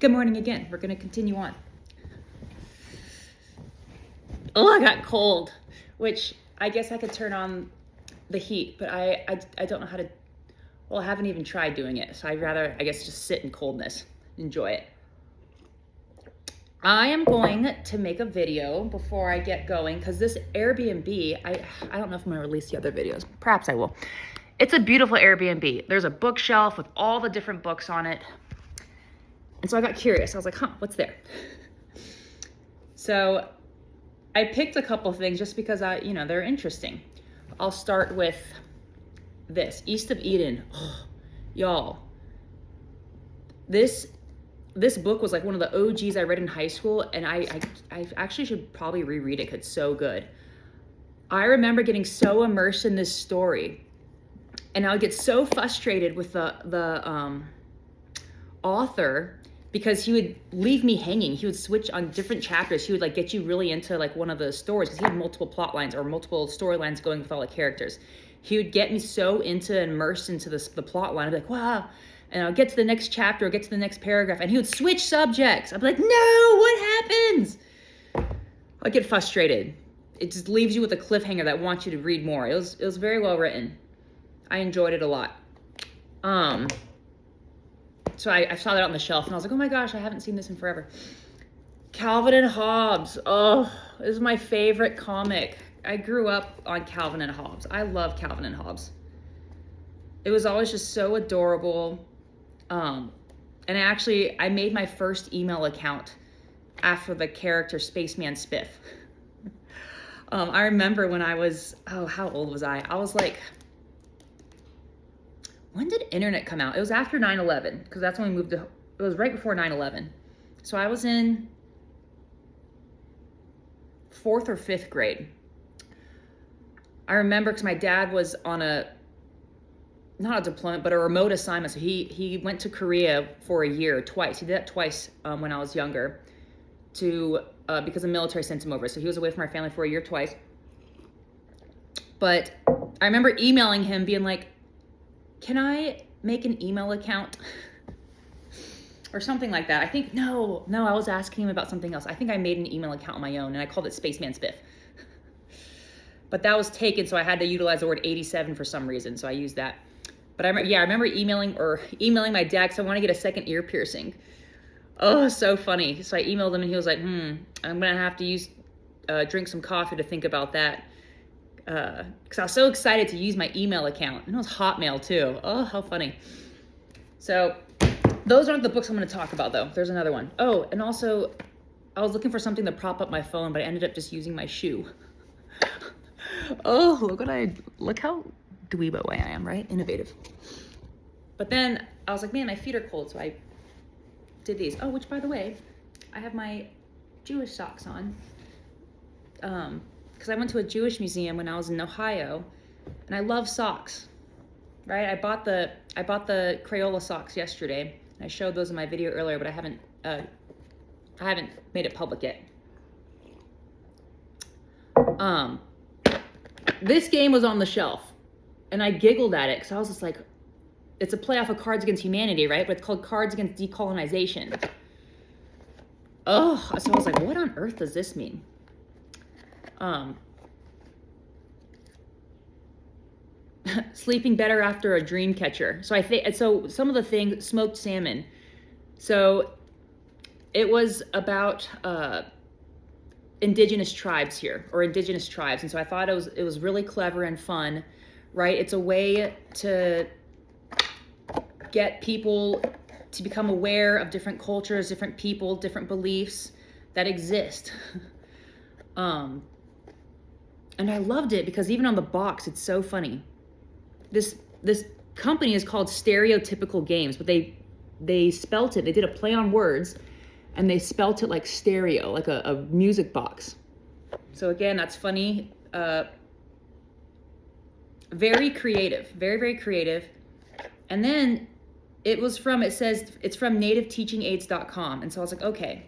Good morning again. We're going to continue on. Oh, I got cold, which I guess I could turn on the heat, but I don't know how to, well, I haven't even tried doing it. So I'd rather, I guess, just sit in coldness, enjoy it. I am going to make a video before I get going because this Airbnb, I don't know if I'm going to release the other videos. Perhaps I will. It's a beautiful Airbnb. There's a bookshelf with all the different books on it. And so I got curious. I was like, what's there? So I picked a couple of things just because they're interesting. I'll start with this, East of Eden. Oh, y'all, this book was like one of the OGs I read in high school, and I actually should probably reread it because it's so good. I remember getting so immersed in this story, and I would get so frustrated with the author because he would leave me hanging. He would switch on different chapters. He would like get you really into like one of the stories because he had multiple plot lines or multiple storylines going with all the characters. He would get me so immersed into the plot line. I'd be like, wow. And I'll get to the next chapter or get to the next paragraph, and he would switch subjects. I'd be like, no, what happens? I'd get frustrated. It just leaves you with a cliffhanger that wants you to read more. It was very well written. I enjoyed it a lot. So I saw that on the shelf, and I was like, oh my gosh, I haven't seen this in forever. Calvin and Hobbes. Oh, this is my favorite comic. I grew up on Calvin and Hobbes. I love Calvin and Hobbes. It was always just so adorable. And I made my first email account after the character Spaceman Spiff. I remember when I was, how old was I? I was like, when did internet come out? It was after 9/11, because that's when we moved to, it was right before 9/11. So I was in 4th or 5th grade. I remember because my dad was on not a deployment, but a remote assignment. So he went to Korea for a year twice. He did that twice when I was younger because the military sent him over. So he was away from our family for a year twice. But I remember emailing him being like, can I make an email account? Or something like that. I think, no, I was asking him about something else. I think I made an email account on my own, and I called it Spaceman Spiff. But that was taken, so I had to utilize the word 87 for some reason, so I used that. But I remember emailing my dad because I want to get a second ear piercing. Oh, so funny. So I emailed him, and he was like, I'm going to have to drink some coffee to think about that. Because I was so excited to use my email account. And it was Hotmail, too. Oh, how funny. So those aren't the books I'm going to talk about, though. There's another one. Oh, and also, I was looking for something to prop up my phone, but I ended up just using my shoe. Oh, look how dweebo I am, right? Innovative. But then I was like, man, my feet are cold, so I did these. Oh, which, by the way, I have my Jewish socks on. Because I went to a Jewish museum when I was in Ohio, and I love socks, right? I bought the Crayola socks yesterday. I showed those in my video earlier, but I haven't made it public yet. This game was on the shelf, and I giggled at it because I was just like, it's a play off of Cards Against Humanity, right? But it's called Cards Against Decolonization. Oh, so I was like, what on earth does this mean? Sleeping better after a dream catcher. So some of the things, smoked salmon. So it was about indigenous tribes here, or indigenous tribes. And so I thought it was really clever and fun, right? It's a way to get people to become aware of different cultures, different people, different beliefs that exist. And I loved it because even on the box, it's so funny. This company is called Stereotypical Games, but they spelt it. They did a play on words, and they spelt it like stereo, like a music box. So again, that's funny. Very creative, very, very creative. And then it says it's from nativeteachingaids.com. And so I was like, okay,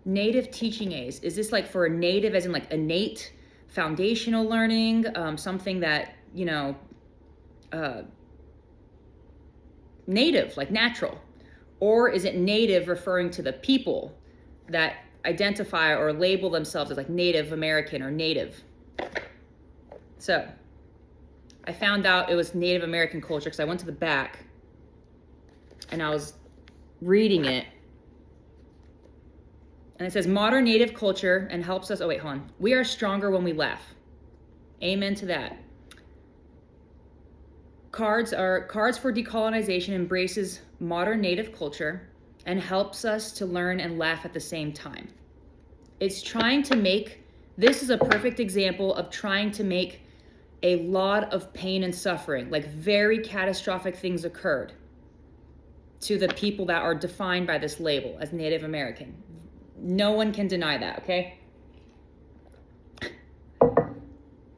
native teaching aids. Is this like for a native as in like innate foundational learning, something that, native, like natural? Or is it native referring to the people that identify or label themselves as like Native American or Native? So I found out it was Native American culture because I went to the back and I was reading it. And it says modern Native culture and helps us. Oh, wait, hold on. We are stronger when we laugh. Amen to that. Cards for Decolonization embraces modern Native culture and helps us to learn and laugh at the same time. It's trying to make, this is a perfect example of trying to make a lot of pain and suffering, like very catastrophic things occurred to the people that are defined by this label as Native American. No one can deny that, okay?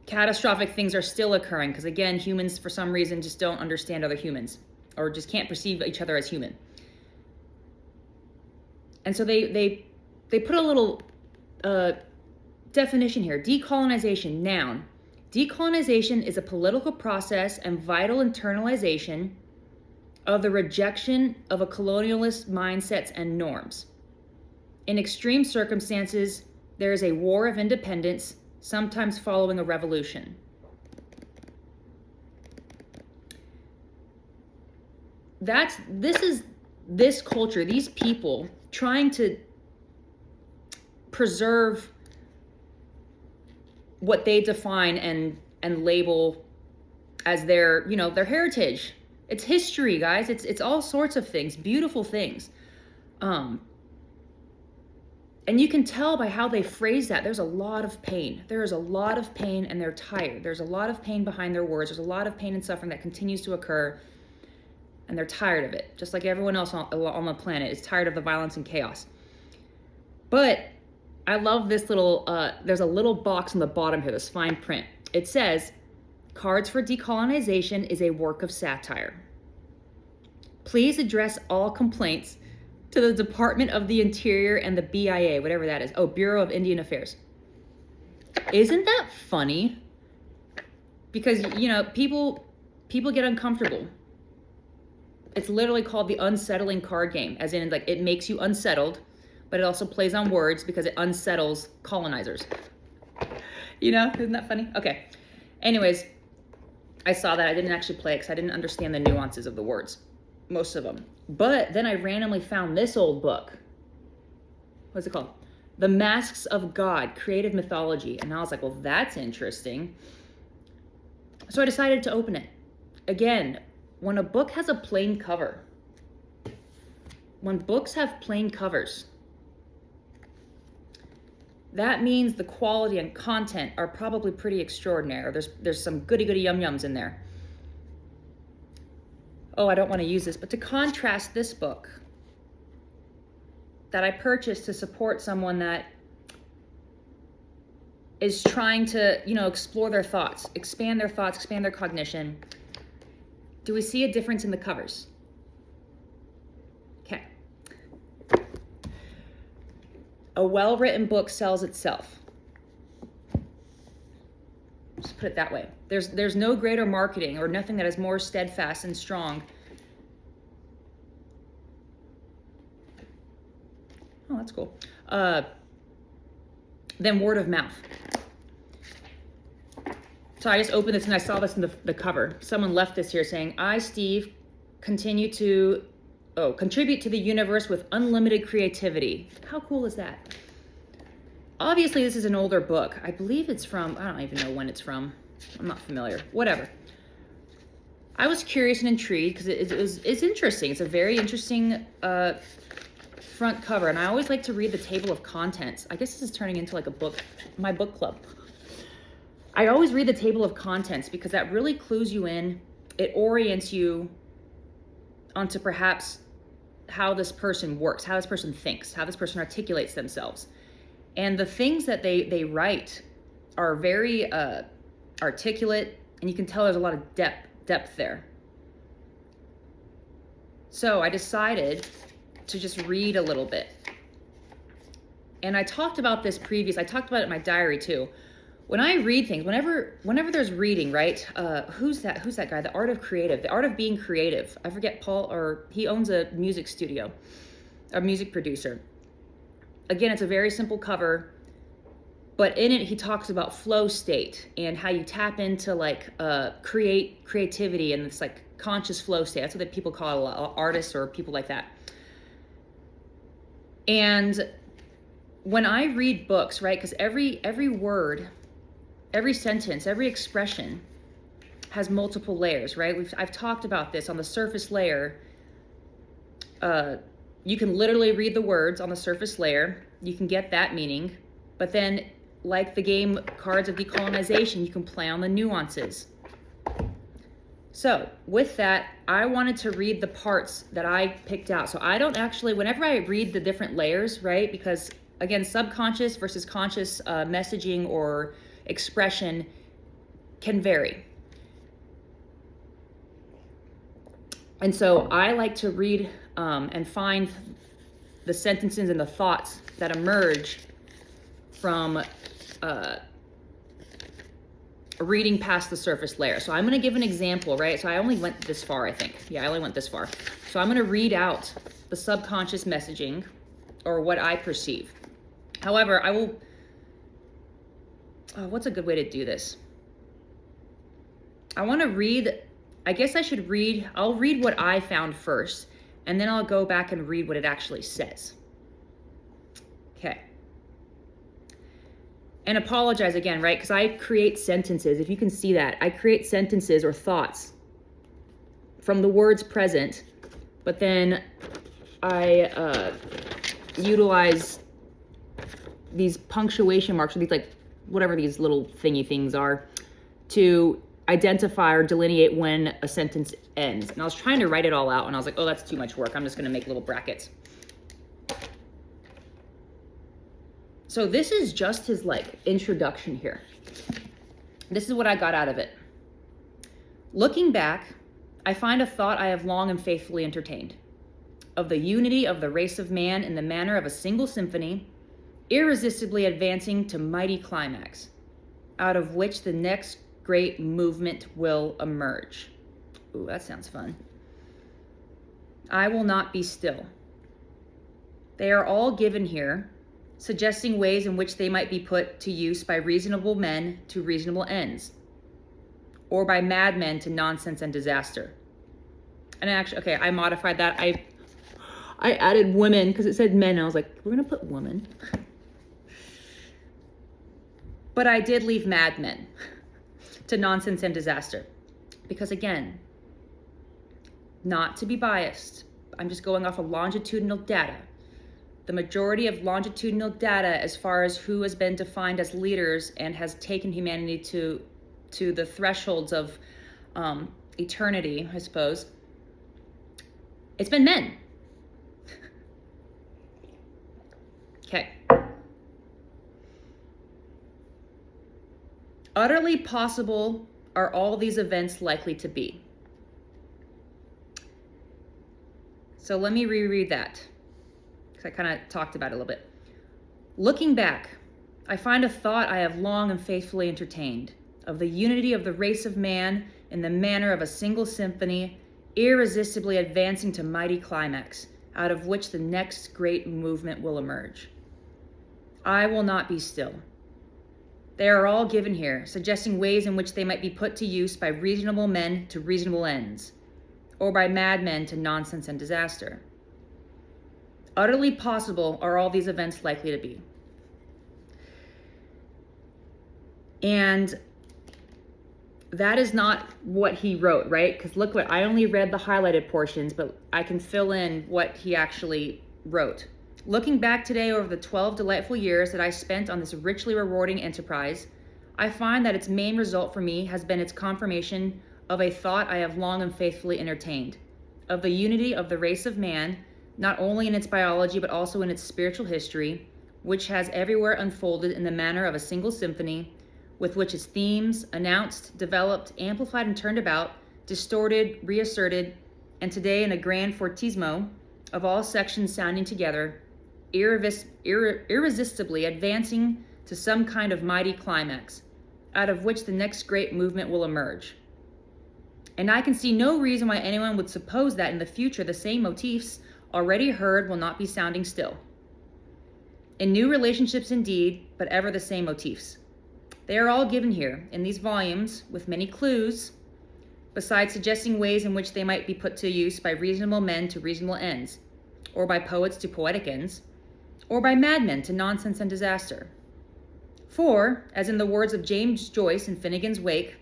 Catastrophic things are still occurring because, again, humans for some reason just don't understand other humans or just can't perceive each other as human. And so they put a little definition here. Decolonization, noun. Decolonization is a political process and vital internalization of the rejection of a colonialist mindsets and norms. In extreme circumstances, there is a war of independence, sometimes following a revolution. This is this culture, these people trying to preserve what they define and label as their, their heritage. It's history, guys. It's all sorts of things, beautiful things. And you can tell by how they phrase that, there's a lot of pain. There is a lot of pain and they're tired. There's a lot of pain behind their words. There's a lot of pain and suffering that continues to occur and they're tired of it. Just like everyone else on the planet is tired of the violence and chaos. But I love this little, there's a little box on the bottom here, this fine print. It says, Cards for Decolonization is a work of satire. Please address all complaints to the Department of the Interior and the BIA, whatever that is. Oh, Bureau of Indian Affairs. Isn't that funny? Because, people get uncomfortable. It's literally called the unsettling card game, as in, like, it makes you unsettled, but it also plays on words because it unsettles colonizers. Isn't that funny? Okay. Anyways, I saw that. I didn't actually play it because I didn't understand the nuances of the words, most of them. But then I randomly found this old book. What's it called? The Masks of God, Creative Mythology. And I was like, well, that's interesting. So I decided to open it. Again, when a book has a plain cover, when books have plain covers, that means the quality and content are probably pretty extraordinary. There's some goody yum-yums in there. Oh, I don't want to use this, but to contrast this book that I purchased to support someone that is trying to, explore their thoughts, expand their cognition. Do we see a difference in the covers? Okay. A well-written book sells itself. Just put it that way. There's no greater marketing or nothing that is more steadfast and strong. Oh, that's cool. Than word of mouth. So I just opened this and I saw this in the cover. Someone left this here saying, I, Steve, contribute to the universe with unlimited creativity. How cool is that? Obviously, this is an older book. I believe it's from, I don't even know when it's from. I'm not familiar. Whatever. I was curious and intrigued because it's interesting. It's a very interesting front cover. And I always like to read the table of contents. I guess this is turning into like a book, my book club. I always read the table of contents because that really clues you in. It orients you onto perhaps how this person works, how this person thinks, how this person articulates themselves. And the things that they write are very articulate, and you can tell there's a lot of depth there. So I decided to just read a little bit. And I talked about this I talked about it in my diary too. when I read things, whenever there's reading, right? Who's that guy? The Art of Being Creative. I forget Paul, or he owns a music studio, a music producer. Again, it's a very simple cover, but in it he talks about flow state and how you tap into like creativity and this like conscious flow state. That's what people call it, artists or people like that. And when I read books, right, because every word, every sentence, every expression has multiple layers, right? I've talked about this. On the surface layer, you can literally read the words on the surface layer. You can get that meaning. But then, like the game Cards of Decolonization, you can play on the nuances. So with that, I wanted to read the parts that I picked out. So I don't actually, whenever I read the different layers, right, because again, subconscious versus conscious messaging or expression can vary. And so I like to read and find the sentences and the thoughts that emerge from reading past the surface layer. So I'm going to give an example, right? So I only went this far, I think. Yeah, I only went this far. So I'm going to read out the subconscious messaging or what I perceive. However, I will... what's a good way to do this? I want to read... I guess I should read... I'll read what I found first, and then I'll go back and read what it actually says. Okay. And apologize again, right? Because I create sentences. If you can see that, I create sentences or thoughts from the words present, but then I utilize these punctuation marks, or these like whatever these little thingy things are, to identify or delineate when a sentence ends. And I was trying to write it all out, and I was like, oh, that's too much work. I'm just going to make little brackets. So this is just his like introduction here. This is what I got out of it. Looking back, I find a thought I have long and faithfully entertained, of the unity of the race of man in the manner of a single symphony, irresistibly advancing to mighty climax, out of which the next great movement will emerge. Ooh, that sounds fun. I will not be still. They are all given here, suggesting ways in which they might be put to use by reasonable men to reasonable ends, or by madmen to nonsense and disaster. And actually, okay, I modified that. I added women because it said men. And I was like, we're gonna put women. But I did leave madmen to nonsense and disaster. Because again, not to be biased, I'm just going off of longitudinal data. The majority of longitudinal data as far as who has been defined as leaders and has taken humanity to the thresholds of eternity, I suppose, it's been men. Okay. Utterly possible are all these events likely to be. So let me reread that, because I kind of talked about it a little bit. Looking back, I find a thought I have long and faithfully entertained, of the unity of the race of man in the manner of a single symphony, irresistibly advancing to mighty climax, out of which the next great movement will emerge. I will not be still. They are all given here, suggesting ways in which they might be put to use by reasonable men to reasonable ends, or by madmen to nonsense and disaster. Utterly possible are all these events likely to be. And that is not what he wrote, right? Because look what, I only read the highlighted portions, but I can fill in what he actually wrote. Looking back today over the 12 delightful years that I spent on this richly rewarding enterprise, I find that its main result for me has been its confirmation of a thought I have long and faithfully entertained, of the unity of the race of man, not only in its biology but also in its spiritual history, which has everywhere unfolded in the manner of a single symphony, with which its themes, announced, developed, amplified, and turned about, distorted, reasserted, and today in a grand fortissimo of all sections sounding together, irresistibly advancing to some kind of mighty climax, out of which the next great movement will emerge. And I can see no reason why anyone would suppose that in the future the same motifs already heard will not be sounding still. In new relationships indeed, but ever the same motifs. They are all given here in these volumes with many clues, besides suggesting ways in which they might be put to use by reasonable men to reasonable ends, or by poets to poetic ends, or by madmen to nonsense and disaster. For, as in the words of James Joyce in Finnegan's Wake,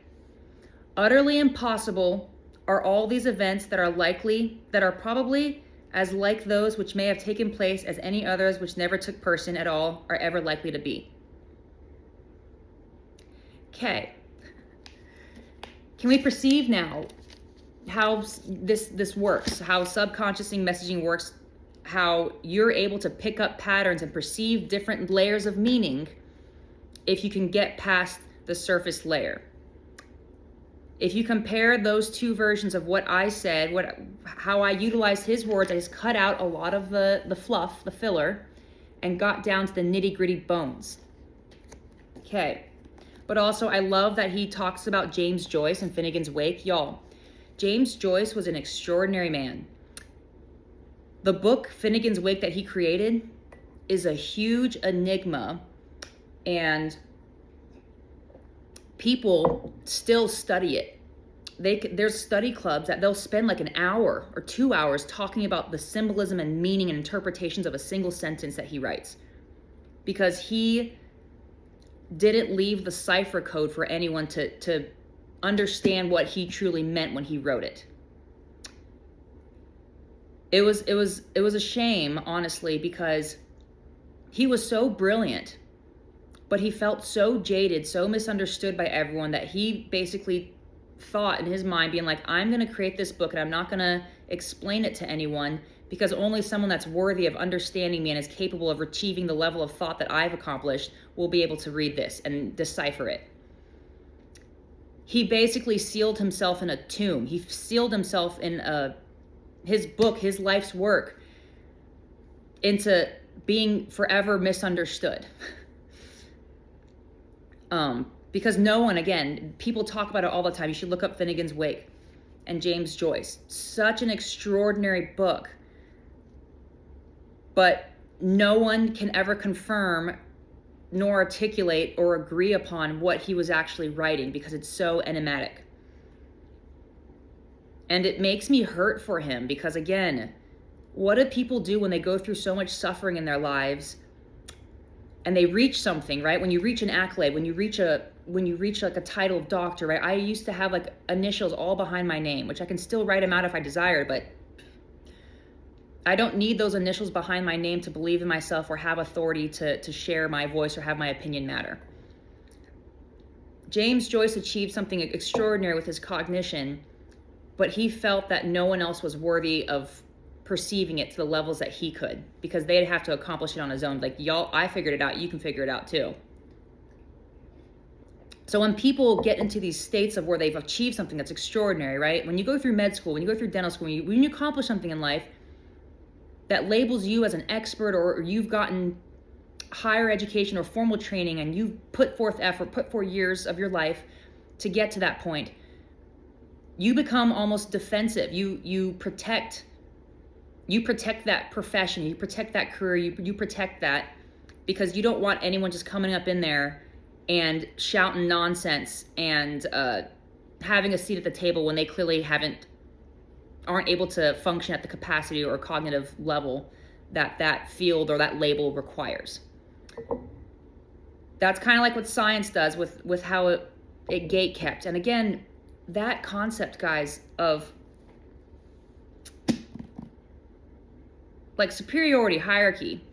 utterly impossible are all these events that are probably as like those which may have taken place as any others which never took person at all are ever likely to be. Okay. Can we perceive now how this works, how subconsciously messaging works, how you're able to pick up patterns and perceive different layers of meaning if you can get past the surface layer? If you compare those two versions of what I said, how I utilized his words, I just cut out a lot of the fluff, the filler, and got down to the nitty-gritty bones. Okay. But also, I love that he talks about James Joyce and Finnegan's Wake. Y'all, James Joyce was an extraordinary man. The book, Finnegan's Wake, that he created is a huge enigma, and people still study it. There's study clubs that they'll spend like an hour or 2 hours talking about the symbolism and meaning and interpretations of a single sentence that he writes, because he didn't leave the cipher code for anyone to understand what he truly meant when he wrote it. It was a shame, honestly, because he was so brilliant, but he felt so jaded, so misunderstood by everyone, that he basically thought in his mind, being like, I'm going to create this book and I'm not going to explain it to anyone, because only someone that's worthy of understanding me and is capable of achieving the level of thought that I've accomplished will be able to read this and decipher it. He basically sealed himself in a tomb. He sealed himself in his book, his life's work, into being forever misunderstood. Because no one, again, people talk about it all the time. You should look up Finnegan's Wake and James Joyce. Such an extraordinary book. But no one can ever confirm nor articulate or agree upon what he was actually writing, because it's so enigmatic. And it makes me hurt for him, because again, what do people do when they go through so much suffering in their lives and they reach something, right? When you reach an accolade, when you reach like a title of doctor, right? I used to have like initials all behind my name, which I can still write them out if I desire, but I don't need those initials behind my name to believe in myself or have authority to share my voice or have my opinion matter. James Joyce achieved something extraordinary with his cognition, but he felt that no one else was worthy of perceiving it to the levels that he could, because they'd have to accomplish it on his own. Like, y'all, I figured it out, you can figure it out too. So when people get into these states of where they've achieved something that's extraordinary, right? When you go through med school, when you go through dental school, when you accomplish something in life that labels you as an expert, or you've gotten higher education or formal training and you've put forth effort, put 4 years of your life to get to that point, you become almost defensive. You protect that profession, you protect that career, you protect that, because you don't want anyone just coming up in there and shouting nonsense and having a seat at the table when they clearly aren't able to function at the capacity or cognitive level that field or that label requires. That's kind of like what science does with how it gate kept. And again, that concept, guys, of like superiority, hierarchy,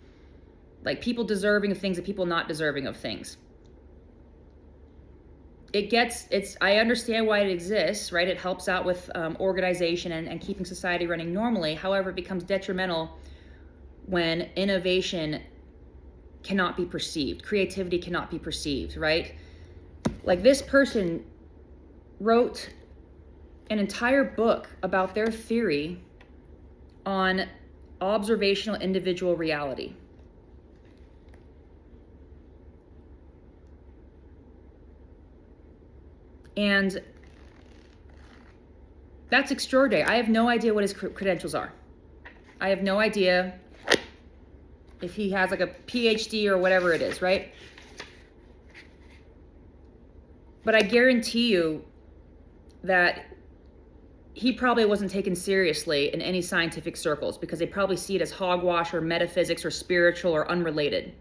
like people deserving of things and people not deserving of things. I understand why it exists, right? It helps out with organization and keeping society running normally. However, it becomes detrimental when innovation cannot be perceived, creativity cannot be perceived, right? Like, this person wrote an entire book about their theory on observational individual reality. And that's extraordinary. I have no idea what his credentials are. I have no idea if he has like a PhD or whatever it is, right? But I guarantee you that he probably wasn't taken seriously in any scientific circles because they probably see it as hogwash or metaphysics or spiritual or unrelated.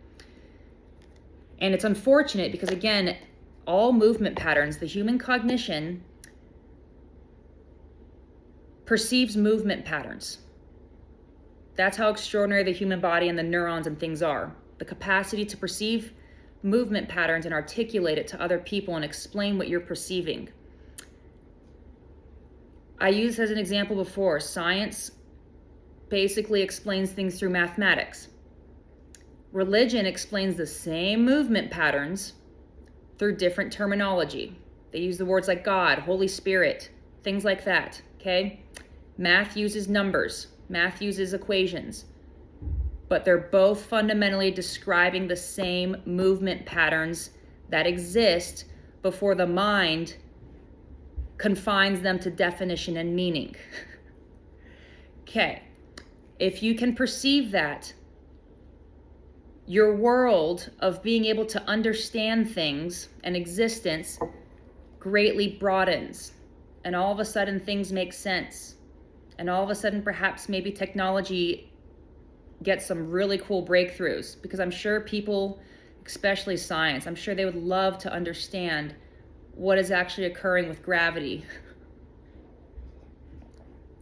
And it's unfortunate because, again, all movement patterns, the human cognition perceives movement patterns. That's how extraordinary the human body and the neurons and things are. The capacity to perceive movement patterns and articulate it to other people and explain what you're perceiving. I used as an example before, science basically explains things through mathematics. Religion explains the same movement patterns through different terminology. They use the words like God, Holy Spirit, things like that, okay? Math uses numbers, math uses equations, but they're both fundamentally describing the same movement patterns that exist before the mind confines them to definition and meaning. Okay, if you can perceive that, your world of being able to understand things and existence greatly broadens, and all of a sudden things make sense, and all of a sudden perhaps maybe technology gets some really cool breakthroughs, because I'm sure people, especially science, I'm sure they would love to understand what is actually occurring with gravity,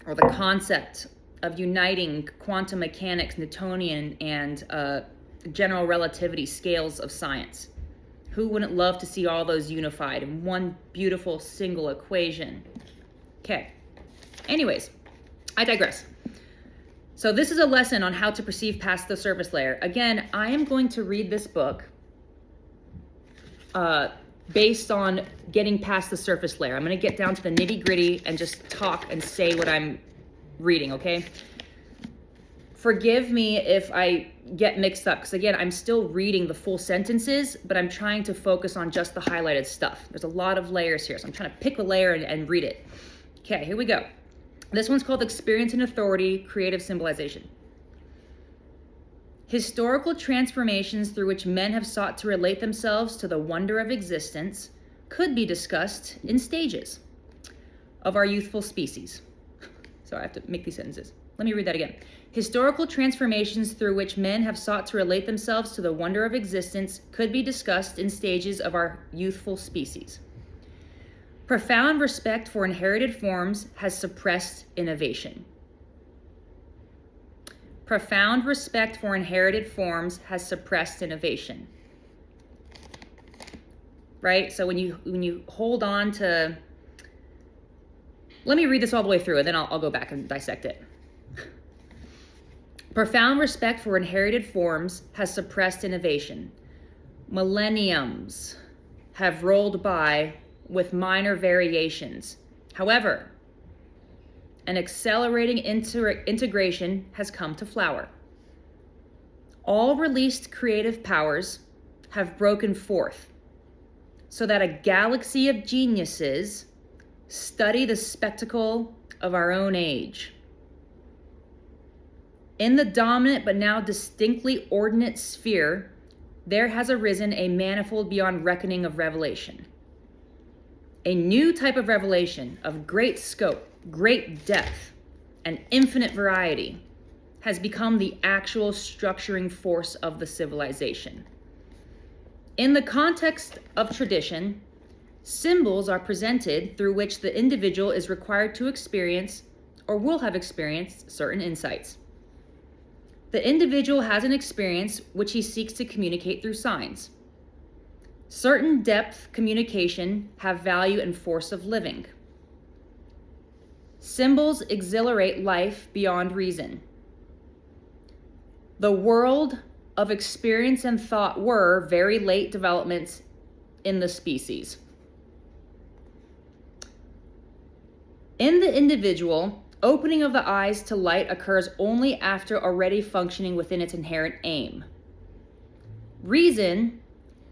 or the concept of uniting quantum mechanics, Newtonian, and general relativity scales of science. Who wouldn't love to see all those unified in one beautiful single equation? Okay. Anyways, I digress. So this is a lesson on how to perceive past the surface layer. Again, I am going to read this book based on getting past the surface layer. I'm going to get down to the nitty gritty and just talk and say what I'm reading, okay? Forgive me if I get mixed up, because again, I'm still reading the full sentences, but I'm trying to focus on just the highlighted stuff. There's a lot of layers here, so I'm trying to pick a layer and read it. Okay, here we go. This one's called Experience and Authority, Creative Symbolization. Historical transformations through which men have sought to relate themselves to the wonder of existence could be discussed in stages of our youthful species. Sorry, I have to make these sentences. Let me read that again. Historical transformations through which men have sought to relate themselves to the wonder of existence could be discussed in stages of our youthful species. Profound respect for inherited forms has suppressed innovation. Profound respect for inherited forms has suppressed innovation. Right? So when you hold on to, let me read this all the way through and then I'll go back and dissect it. Profound respect for inherited forms has suppressed innovation. Millenniums have rolled by with minor variations. However, an accelerating integration has come to flower. All released creative powers have broken forth, so that a galaxy of geniuses study the spectacle of our own age. In the dominant but now distinctly ordinate sphere, there has arisen a manifold beyond reckoning of revelation. A new type of revelation of great scope, great depth, and infinite variety has become the actual structuring force of the civilization. In the context of tradition, symbols are presented through which the individual is required to experience or will have experienced certain insights. The individual has an experience which he seeks to communicate through signs. Certain depth communication have value and force of living. Symbols exhilarate life beyond reason. The world of experience and thought were very late developments in the species. In the individual, opening of the eyes to light occurs only after already functioning within its inherent aim. Reason,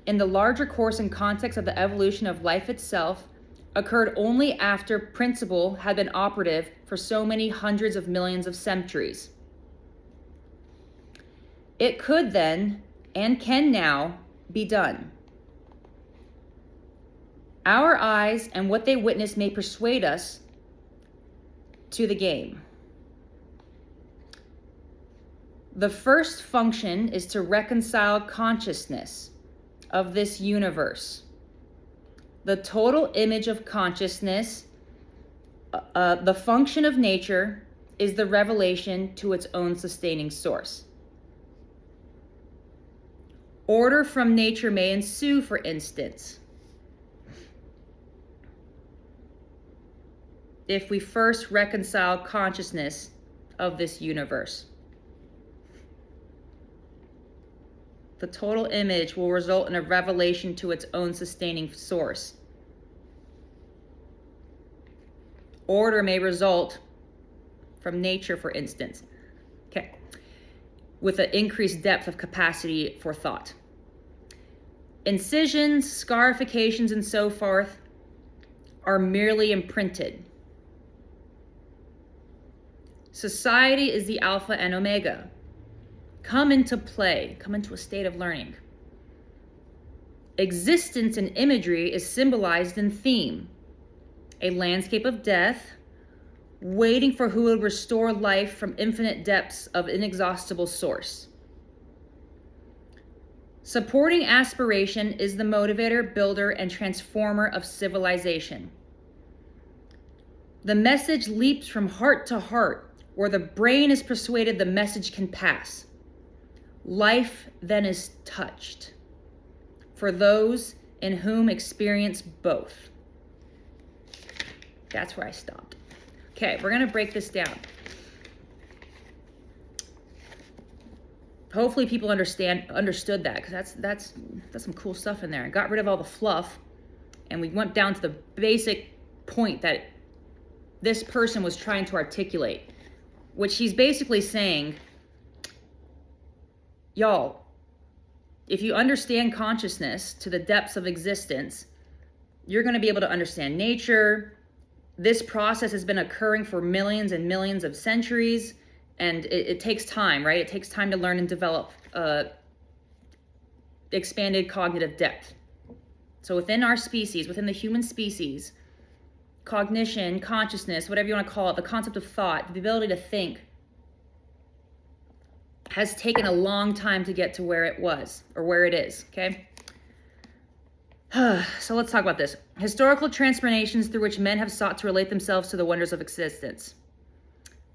in the larger course and context of the evolution of life itself, occurred only after principle had been operative for so many hundreds of millions of centuries. It could then, and can now, be done. Our eyes and what they witness may persuade us to the game. The first function is to reconcile consciousness of this universe. The total image of consciousness, the function of nature, is the revelation to its own sustaining source. Order from nature may ensue, for instance, if we first reconcile consciousness of this universe. The total image will result in a revelation to its own sustaining source. Order may result from nature, for instance, okay, with an increased depth of capacity for thought. Incisions, scarifications, and so forth are merely imprinted. Society is the alpha and omega. Come into play, come into a state of learning. Existence in imagery is symbolized in theme, a landscape of death, waiting for who will restore life from infinite depths of inexhaustible source. Supporting aspiration is the motivator, builder, and transformer of civilization. The message leaps from heart to heart, where the brain is persuaded the message can pass. Life then is touched for those in whom experience both. That's where I stopped. Okay, we're going to break this down. Hopefully people understood that, because that's some cool stuff in there. I got rid of all the fluff, and we went down to the basic point that this person was trying to articulate, which he's basically saying, y'all, if you understand consciousness to the depths of existence, you're going to be able to understand nature. This process has been occurring for millions and millions of centuries, and it takes time, right? It takes time to learn and develop expanded cognitive depth. So within our species, within the human species, cognition, consciousness, whatever you want to call it, the concept of thought, the ability to think, has taken a long time to get to where it was, or where it is, okay? So let's talk about this. Historical transformations through which men have sought to relate themselves to the wonders of existence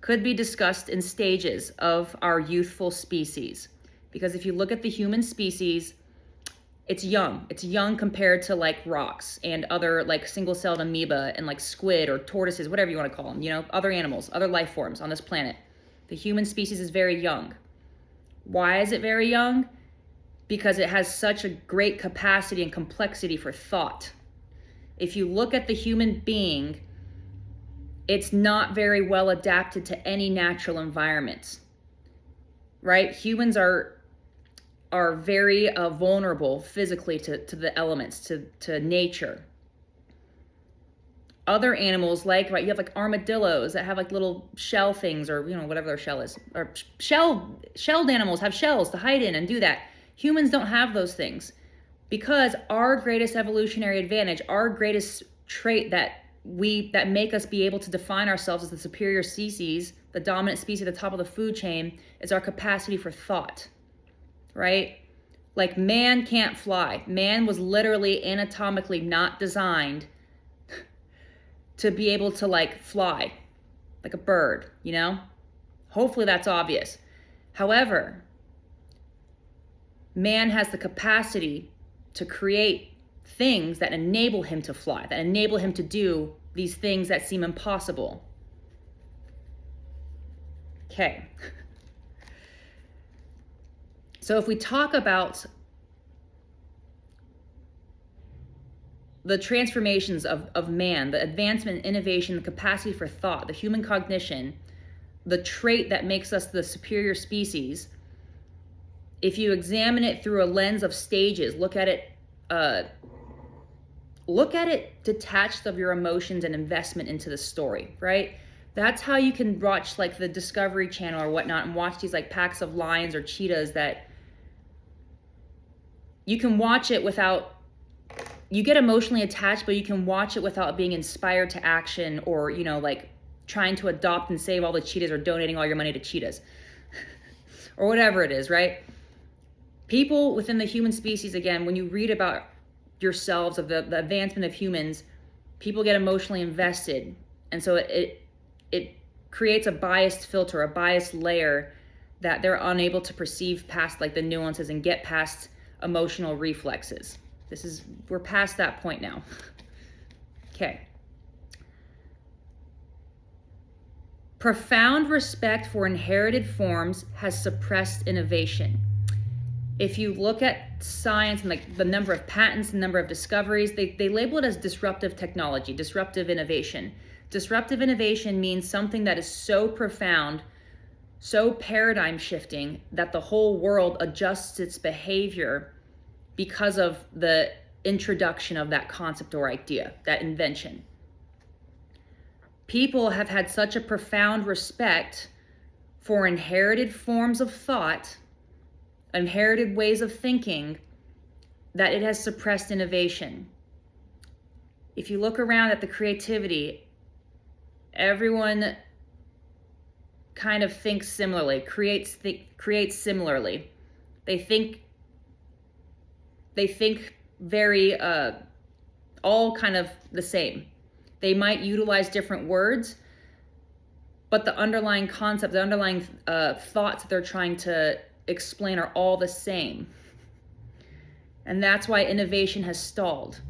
could be discussed in stages of our youthful species. Because if you look at the human species, it's young. It's young compared to like rocks and other like single-celled amoeba and like squid or tortoises, whatever you want to call them, you know, other animals, other life forms on this planet. The human species is very young. Why is it very young? Because it has such a great capacity and complexity for thought. If you look at the human being, it's not very well adapted to any natural environments, right? Humans are very vulnerable physically to the elements, to nature. Other animals, like, right, you have like armadillos that have like little shell things, or, you know, whatever their shell is, or shelled animals have shells to hide in and do that. Humans don't have those things, because our greatest evolutionary advantage, our greatest trait that make us be able to define ourselves as the superior species, the dominant species at the top of the food chain, is our capacity for thought, right? Like, man can't fly. Man was literally anatomically not designed to be able to like fly like a bird, you know? Hopefully that's obvious. However, man has the capacity to create things that enable him to fly, that enable him to do these things that seem impossible. Okay. So if we talk about the transformations of man, the advancement, innovation, the capacity for thought, the human cognition, the trait that makes us the superior species, if you examine it through a lens of stages, look at it look at it detached of your emotions and investment into the story, right? That's how you can watch like the Discovery Channel or whatnot and watch these like packs of lions or cheetahs that you can watch it without, you get emotionally attached, but you can watch it without being inspired to action or, you know, like trying to adopt and save all the cheetahs or donating all your money to cheetahs or whatever it is, right? People within the human species, again, when you read about yourselves, of the advancement of humans, people get emotionally invested. And so it creates a biased filter, a biased layer that they're unable to perceive past like the nuances and get past emotional reflexes. We're past that point now. Okay. Profound respect for inherited forms has suppressed innovation. If you look at science and like the number of patents, the number of discoveries, they label it as disruptive technology, disruptive innovation. Disruptive innovation means something that is so profound, so paradigm shifting that the whole world adjusts its behavior because of the introduction of that concept or idea, that invention. People have had such a profound respect for inherited forms of thought, inherited ways of thinking, that it has suppressed innovation. If you look around at the creativity, everyone kind of thinks similarly, creates similarly. They think very all kind of the same. They might utilize different words, but the underlying concept, the underlying thoughts that they're trying to explain are all the same. And that's why innovation has stalled.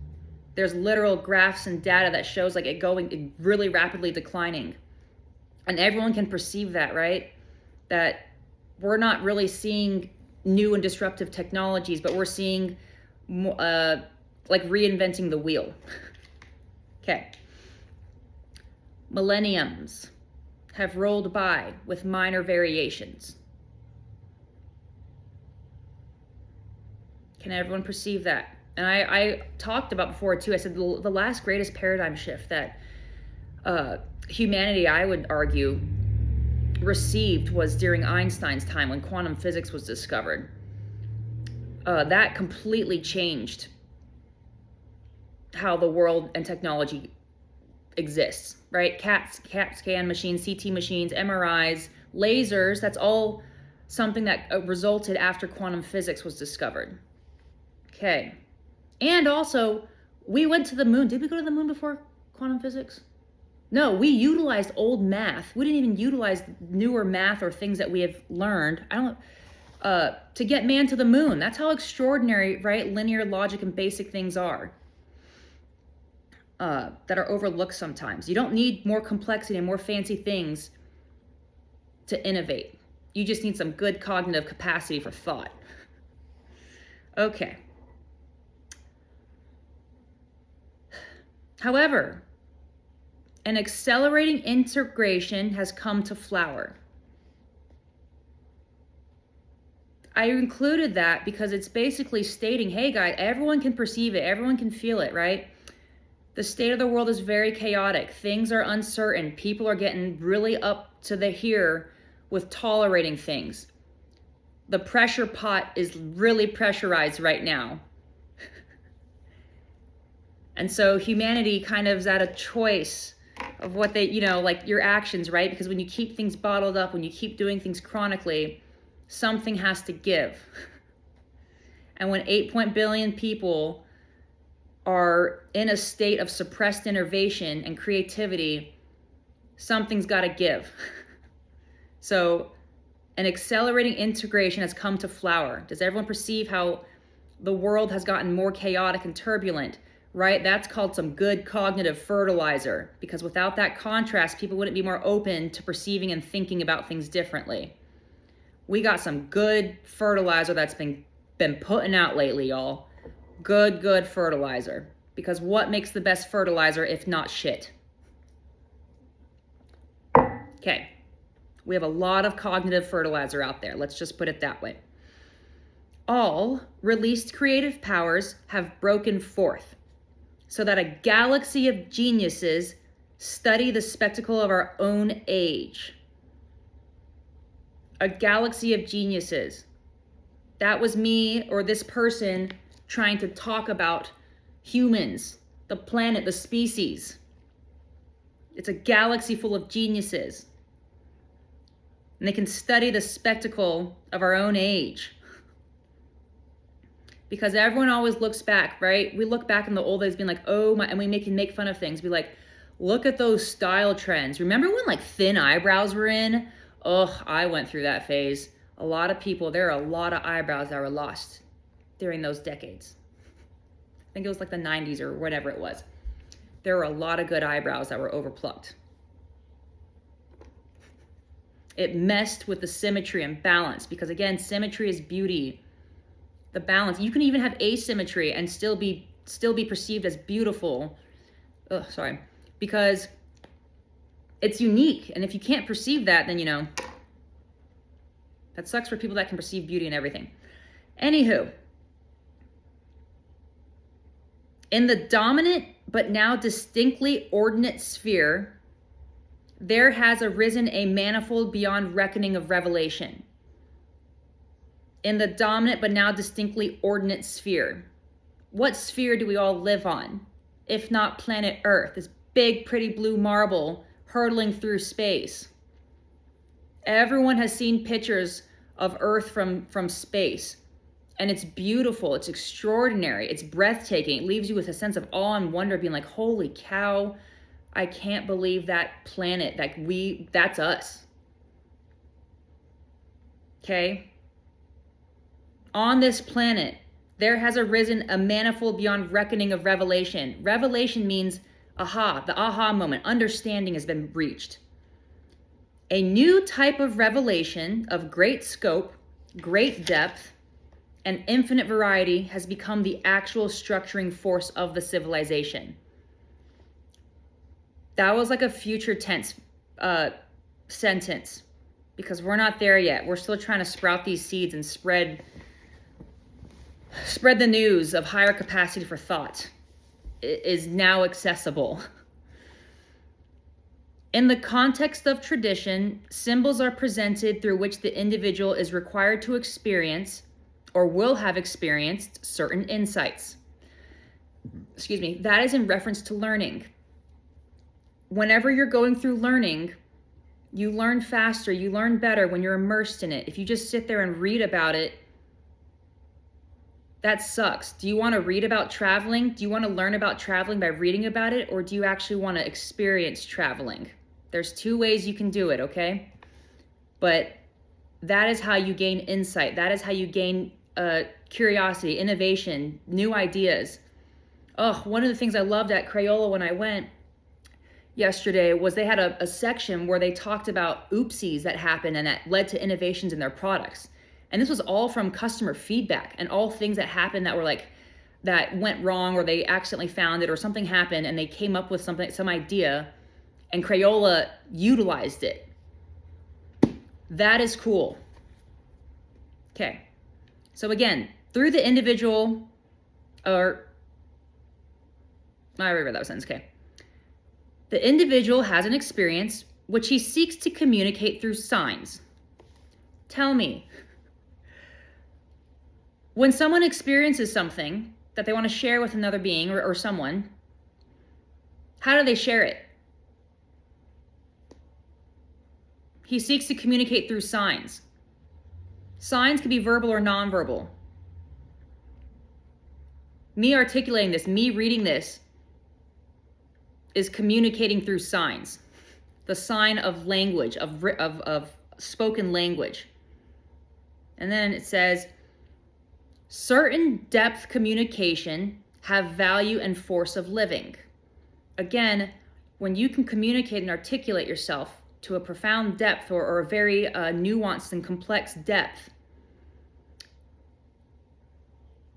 There's literal graphs and data that shows like it really rapidly declining. And everyone can perceive that, right? That we're not really seeing new and disruptive technologies, but we're seeing like reinventing the wheel. Okay. Millenniums have rolled by with minor variations. Can everyone perceive that? And I talked about before too, I said the last greatest paradigm shift that humanity, I would argue, received was during Einstein's time when quantum physics was discovered. That completely changed how the world and technology exists, right? CAT scan machines, CT machines, MRIs, lasers, that's all something that resulted after quantum physics was discovered. Okay. And also, we went to the moon. Did we go to the moon before quantum physics? No, we utilized old math. We didn't even utilize newer math or things that we have learned. To get man to the moon. That's how extraordinary, right? Linear logic and basic things are. That are overlooked sometimes. You don't need more complexity and more fancy things to innovate. You just need some good cognitive capacity for thought. Okay. However, an accelerating integration has come to flower. I included that because it's basically stating, hey guys, everyone can perceive it, everyone can feel it, right? The state of the world is very chaotic. Things are uncertain. People are getting really up to the here with tolerating things. The pressure pot is really pressurized right now. And so humanity kind of is at a choice of what they, like your actions, right? Because when you keep things bottled up, when you keep doing things chronically, something has to give. And when 8 billion people are in a state of suppressed innovation and creativity, something's got to give. So an accelerating integration has come to flower. Does everyone perceive how the world has gotten more chaotic and turbulent, right? That's called some good cognitive fertilizer, because without that contrast, people wouldn't be more open to perceiving and thinking about things differently. We got some good fertilizer that's been putting out lately, y'all. Good fertilizer. Because what makes the best fertilizer if not shit? Okay. We have a lot of cognitive fertilizer out there. Let's just put it that way. All released creative powers have broken forth. so that a galaxy of geniuses study the spectacle of our own age. A galaxy of geniuses. That was me or this person trying to talk about humans, the planet, the species. It's a galaxy full of geniuses. And they can study the spectacle of our own age. Because everyone always looks back, right? We look back in the old days being like, oh my, and we can make fun of things. Be like, look at those style trends. Remember when like thin eyebrows were in? Oh, I went through that phase. A lot of people, there are a lot of eyebrows that were lost during those decades. I think it was like the 90s or whatever it was. There were a lot of good eyebrows that were overplucked. It messed with the symmetry and balance because again, symmetry is beauty. The balance. You can even have asymmetry and still be perceived as beautiful. Oh, sorry. Because it's unique. And if you can't perceive that, then that sucks for people that can perceive beauty and everything. Anywho, in the dominant but now distinctly ordinate sphere, there has arisen a manifold beyond reckoning of revelation. In the dominant but now distinctly ordinate sphere. What sphere do we all live on? If not planet Earth, this big pretty blue marble hurtling through space. Everyone has seen pictures of Earth from space. And it's beautiful, it's extraordinary, it's breathtaking. It leaves you with a sense of awe and wonder, being like, holy cow, I can't believe that planet, that's us. Okay? On this planet, there has arisen a manifold beyond reckoning of revelation. Revelation means aha, the aha moment, understanding has been reached. A new type of revelation of great scope, great depth, and infinite variety has become the actual structuring force of the civilization. That was like a future tense sentence because we're not there yet. We're still trying to sprout these seeds and spread the news of higher capacity for thought. It is now accessible. In the context of tradition, symbols are presented through which the individual is required to experience or will have experienced certain insights. That is in reference to learning. Whenever you're going through learning, you learn faster, you learn better when you're immersed in it. If you just sit there and read about it, that sucks. Do you want to read about traveling? Do you want to learn about traveling by reading about it? Or do you actually want to experience traveling? There's two ways you can do it, okay? But that is how you gain insight. That is how you gain curiosity, innovation, new ideas. Oh, one of the things I loved at Crayola when I went yesterday was they had a section where they talked about oopsies that happened and that led to innovations in their products. And this was all from customer feedback and all things that happened that were like, that went wrong or they accidentally found it or something happened and they came up with some idea and Crayola utilized it. That is cool. Okay. So again, through the individual, I already read that sentence, okay. The individual has an experience which he seeks to communicate through signs. Tell me, when someone experiences something that they want to share with another being or someone, how do they share it? He seeks to communicate through signs. Signs can be verbal or nonverbal. Me articulating this, me reading this, is communicating through signs. The sign of language, of spoken language. And then it says, certain depth communication have value and force of living. Again, when you can communicate and articulate yourself to a profound depth or a very nuanced and complex depth,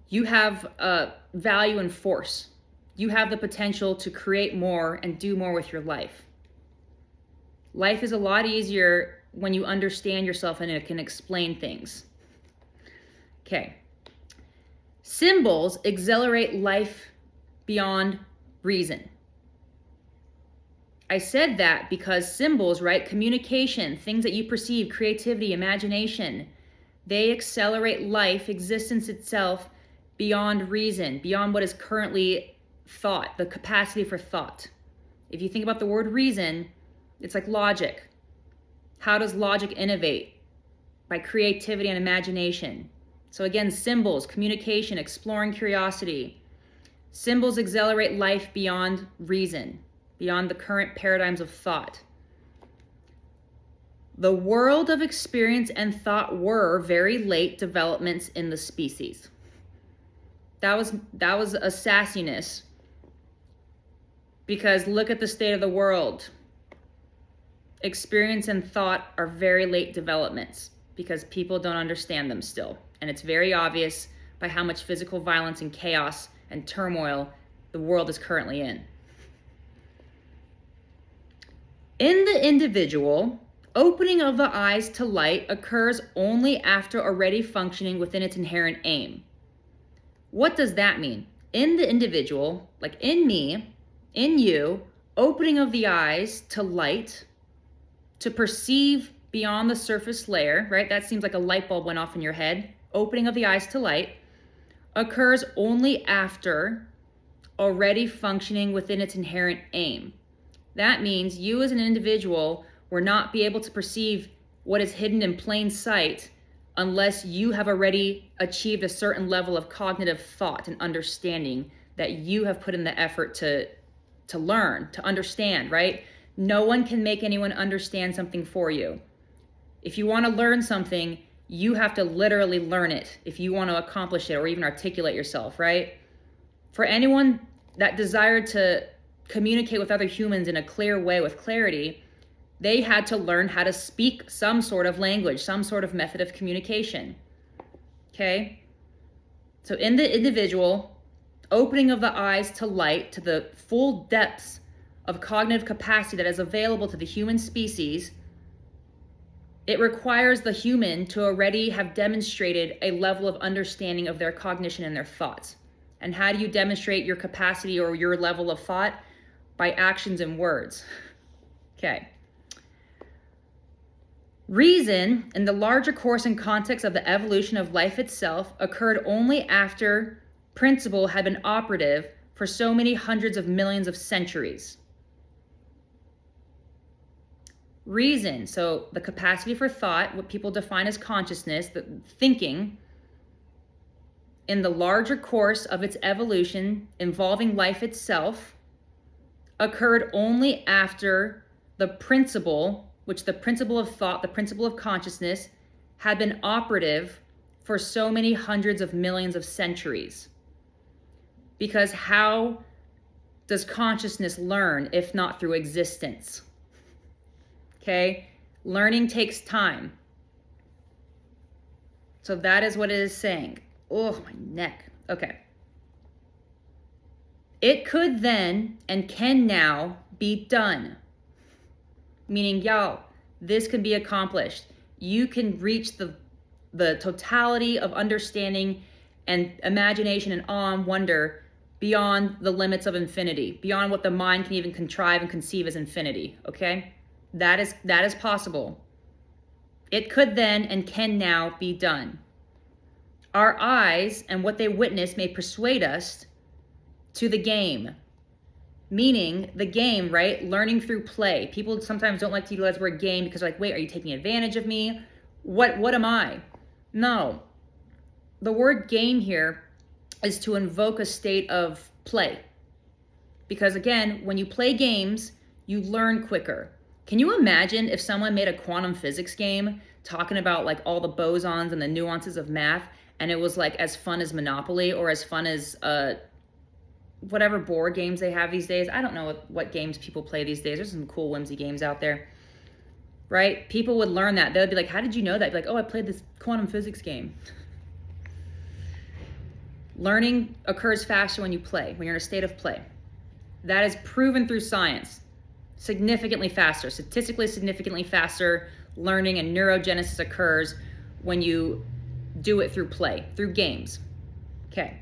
you have value and force. You have the potential to create more and do more with your life. Life is a lot easier when you understand yourself and it can explain things. Okay. Symbols accelerate life beyond reason. I said that because symbols, right? Communication, things that you perceive, creativity, imagination, they accelerate life, existence itself beyond reason, beyond what is currently thought, the capacity for thought. If you think about the word reason, it's like logic. How does logic innovate? By creativity and imagination. So again, symbols, communication, exploring curiosity. Symbols accelerate life beyond reason, beyond the current paradigms of thought. The world of experience and thought were very late developments in the species. That was a sassiness, because look at the state of the world. Experience and thought are very late developments because people don't understand them still. And it's very obvious by how much physical violence and chaos and turmoil the world is currently in. In the individual, opening of the eyes to light occurs only after already functioning within its inherent aim. What does that mean? In the individual, like in me, in you, opening of the eyes to light, to perceive beyond the surface layer, right? That seems like a light bulb went off in your head. Opening of the eyes to light occurs only after already functioning within its inherent aim. That means you as an individual will not be able to perceive what is hidden in plain sight unless you have already achieved a certain level of cognitive thought and understanding that you have put in the effort to learn, to understand, right? No one can make anyone understand something for you. If you want to learn something, you have to literally learn it if you want to accomplish it or even articulate yourself, right? For anyone that desired to communicate with other humans in a clear way with clarity, they had to learn how to speak some sort of language, some sort of method of communication. Okay? So in the individual, opening of the eyes to light, to the full depths of cognitive capacity that is available to the human species, it requires the human to already have demonstrated a level of understanding of their cognition and their thoughts. And how do you demonstrate your capacity or your level of thought? By actions and words. Okay. Reason, in the larger course and context of the evolution of life itself, occurred only after principle had been operative for so many hundreds of millions of centuries. Reason, so the capacity for thought, what people define as consciousness, the thinking, in the larger course of its evolution involving life itself, occurred only after the principle, which the principle of thought, the principle of consciousness, had been operative for so many hundreds of millions of centuries. Because how does consciousness learn if not through existence? Okay? Learning takes time. So that is what it is saying. Oh, my neck. Okay. It could then and can now be done. Meaning, this can be accomplished. You can reach the totality of understanding and imagination and awe and wonder beyond the limits of infinity, beyond what the mind can even contrive and conceive as infinity, okay? That is possible. It could then and can now be done. Our eyes and what they witness may persuade us to the game. Meaning the game, right? Learning through play. People sometimes don't like to utilize the word game because they're like, wait, are you taking advantage of me? What am I? No. The word game here is to invoke a state of play. Because again, when you play games, you learn quicker. Can you imagine if someone made a quantum physics game talking about like all the bosons and the nuances of math, and it was like as fun as Monopoly or as fun as whatever board games they have these days? I don't know what games people play these days. There's some cool whimsy games out there, right? People would learn that. They'd be like, how did you know that? Be like, oh, I played this quantum physics game. Learning occurs faster when you play, when you're in a state of play. That is proven through science. Significantly faster, statistically significantly faster learning and neurogenesis occurs when you do it through play, through games. Okay.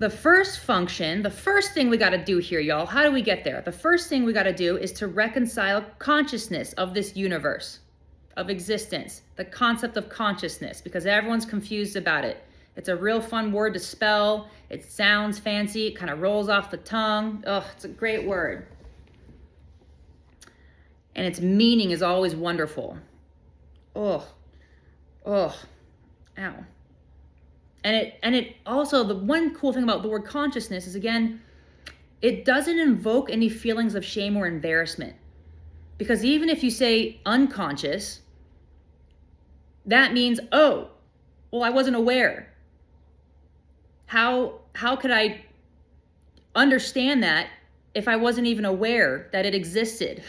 The first function, the first thing we got to do here, y'all, how do we get there? The first thing we got to do is to reconcile consciousness of this universe, of existence, the concept of consciousness, because everyone's confused about it. It's a real fun word to spell. It sounds fancy. It kind of rolls off the tongue. Oh, it's a great word. And its meaning is always wonderful. Oh, ow. And it also, the one cool thing about the word consciousness is, again, it doesn't invoke any feelings of shame or embarrassment. Because even if you say unconscious, that means, oh, well, I wasn't aware. How could I understand that if I wasn't even aware that it existed?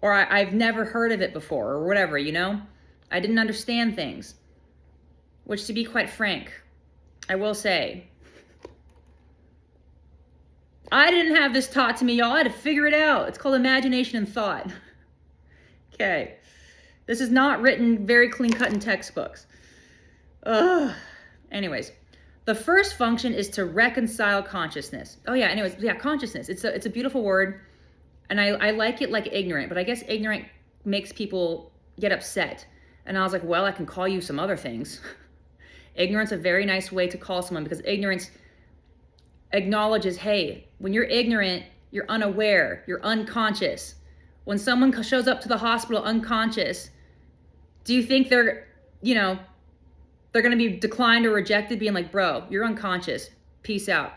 Or I've never heard of it before, or whatever, you know? I didn't understand things. Which, to be quite frank, I will say, I didn't have this taught to me, y'all. I had to figure it out. It's called imagination and thought. Okay. This is not written very clean-cut in textbooks. Anyways, the first function is to reconcile consciousness. Oh yeah, anyways, yeah, consciousness. It's a beautiful word, and I like it like ignorant, but I guess ignorant makes people get upset. And I was like, well, I can call you some other things. Ignorance is a very nice way to call someone, because ignorance acknowledges, hey, when you're ignorant, you're unaware, you're unconscious. When someone shows up to the hospital unconscious, do you think they're going to be declined or rejected, being like, bro, you're unconscious, peace out?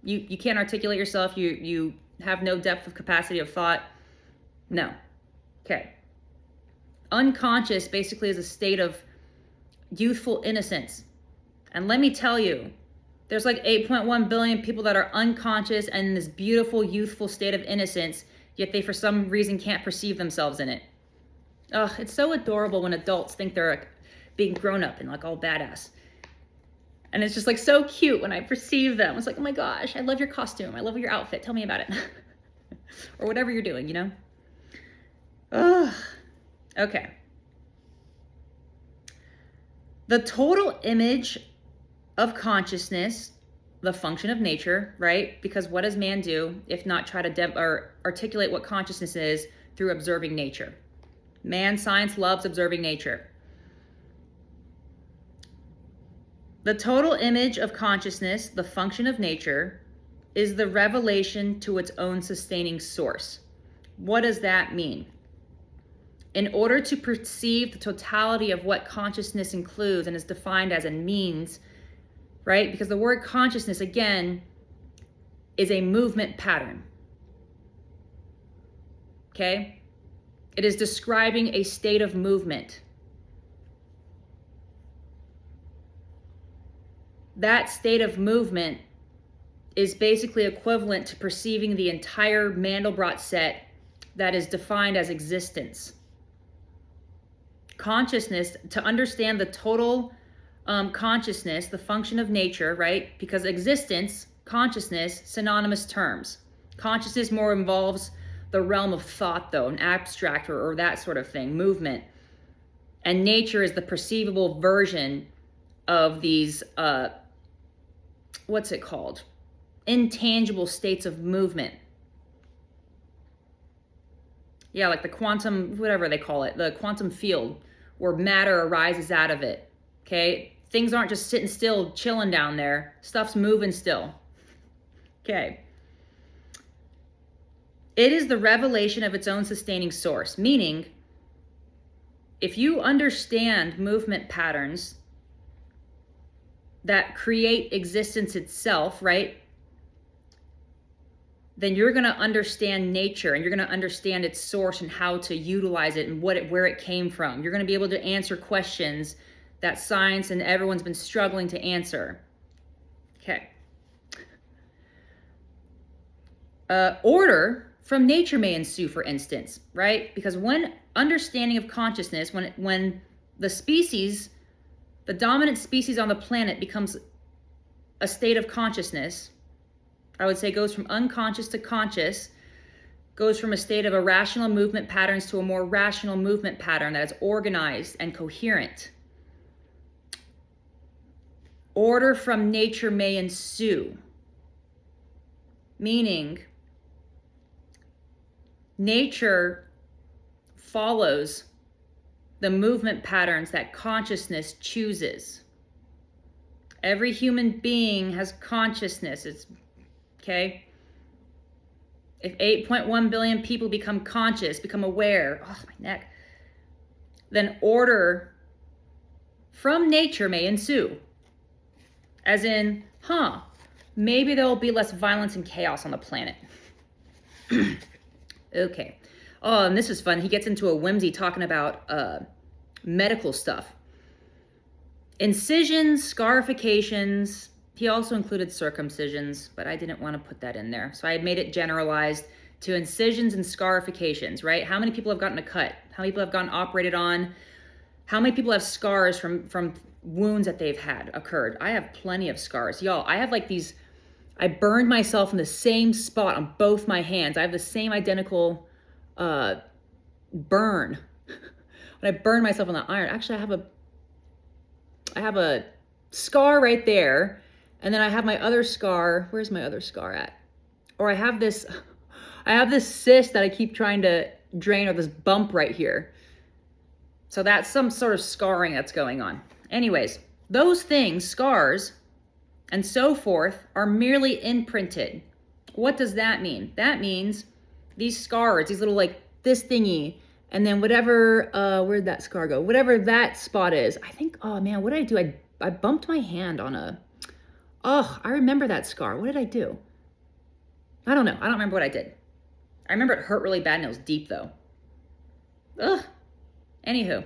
You can't articulate yourself, you have no depth of capacity of thought. No. Okay. Unconscious basically is a state of youthful innocence. And let me tell you, there's like 8.1 billion people that are unconscious and in this beautiful youthful state of innocence, yet they for some reason can't perceive themselves in it. Oh, it's so adorable when adults think they're like being grown up and like all badass. And it's just like so cute when I perceive them. It's like, oh my gosh, I love your costume. I love your outfit. Tell me about it. Or whatever you're doing, you know? Oh, okay. The total image of consciousness, the function of nature, right? Because what does man do if not try to articulate what consciousness is through observing nature? Man, science loves observing nature. The total image of consciousness, the function of nature, is the revelation to its own sustaining source. What does that mean? In order to perceive the totality of what consciousness includes and is defined as and means, right? Because the word consciousness, again, is a movement pattern. Okay? It is describing a state of movement. That state of movement is basically equivalent to perceiving the entire Mandelbrot set that is defined as existence. Consciousness, to understand the total consciousness, the function of nature, right? Because existence, consciousness, synonymous terms. Consciousness more involves the realm of thought, though, an abstract or that sort of thing, movement. And nature is the perceivable version of these, what's it called? Intangible states of movement. Yeah, like the quantum, whatever they call it, the quantum field, where matter arises out of it. Okay? Things aren't just sitting still, chilling down there. Stuff's moving still. Okay. It is the revelation of its own sustaining source, meaning if you understand movement patterns that create existence itself, right? Then you're going to understand nature and you're going to understand its source and how to utilize it and where it came from. You're going to be able to answer questions that science and everyone's been struggling to answer. Okay. Order from nature may ensue, for instance, right? Because when understanding of consciousness, when the species, the dominant species on the planet becomes a state of consciousness, I would say goes from unconscious to conscious, goes from a state of irrational movement patterns to a more rational movement pattern that is organized and coherent. order from nature may ensue. Meaning, nature follows the movement patterns that consciousness chooses. Every human being has consciousness. It's okay. If 8.1 billion people become conscious, become aware, oh, my neck, then order from nature may ensue. As in, maybe there will be less violence and chaos on the planet. Okay. Oh, and this is fun. He gets into a whimsy talking about medical stuff. Incisions, scarifications. He also included circumcisions, but I didn't want to put that in there. So I had made it generalized to incisions and scarifications, right? How many people have gotten a cut? How many people have gotten operated on? How many people have scars from wounds that they've had occurred? I have plenty of scars. Y'all, I have like these, I burned myself in the same spot on both my hands. I have the same identical burn. When I burned myself on the iron, actually I have a scar right there. And then I have my other scar. Where's my other scar at? Or I have this cyst that I keep trying to drain, or this bump right here. So that's some sort of scarring that's going on. Anyways, those things, scars and so forth, are merely imprinted. What does that mean? That means these scars, these little like this thingy, and then whatever, where'd that scar go? Whatever that spot is. I think, oh man, what did I do? I bumped my hand on I remember that scar. What did I do? I don't know. I don't remember what I did. I remember it hurt really bad and it was deep though. Ugh. Anywho.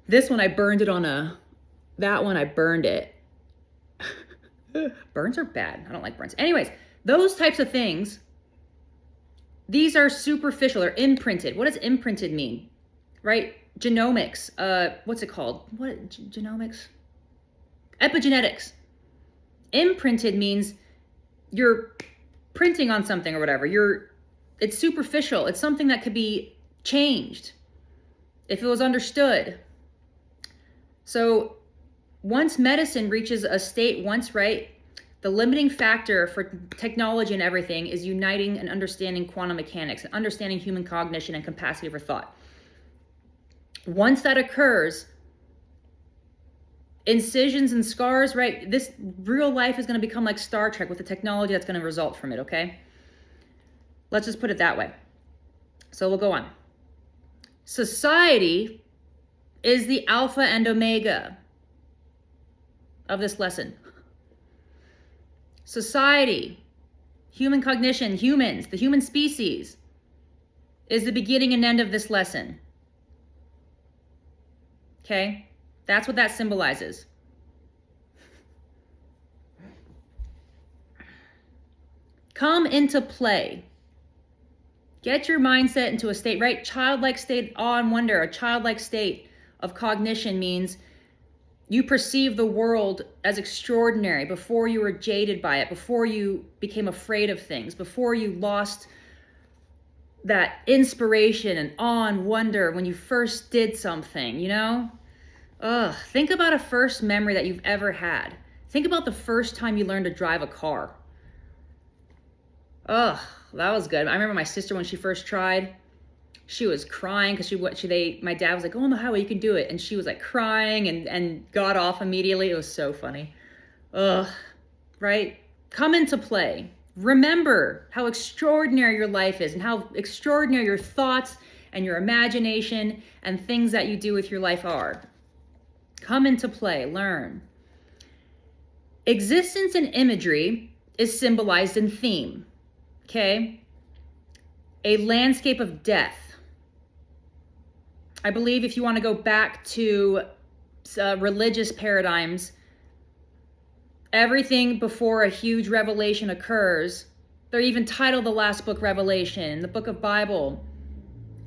This one I burned it on that one I burned it. Burns are bad. I don't like burns. Anyways, those types of things, these are superficial. They're imprinted. What does imprinted mean? Right? Genomics. What's it called? What? Genomics? Epigenetics. Imprinted means you're printing on something or whatever. It's superficial. It's something that could be changed if it was understood. So once medicine reaches a state right, the limiting factor for technology and everything is uniting and understanding quantum mechanics and understanding human cognition and capacity for thought. Once that occurs, incisions and scars, right? This real life is going to become like Star Trek with the technology that's going to result from it, okay? Let's just put it that way. So we'll go on. Society is the alpha and omega of this lesson. Society, human cognition, humans, the human species, is the beginning and end of this lesson. Okay? That's what that symbolizes. Come into play. Get your mindset into a state, right? Childlike state, awe and wonder. A childlike state of cognition means you perceive the world as extraordinary before you were jaded by it, before you became afraid of things, before you lost that inspiration and awe and wonder when you first did something, you know? Think about a first memory that you've ever had. Think about the first time you learned to drive a car. That was good. I remember my sister when she first tried, she was crying because my dad was like, go on the highway, you can do it. And she was like crying and got off immediately. It was so funny. Right? Come into play. Remember how extraordinary your life is and how extraordinary your thoughts and your imagination and things that you do with your life are. Come into play, learn. Existence and imagery is symbolized in theme, okay? A landscape of death. I believe if you want to go back to religious paradigms, everything before a huge revelation occurs, they're even titled the last book, Revelation, the book of Bible.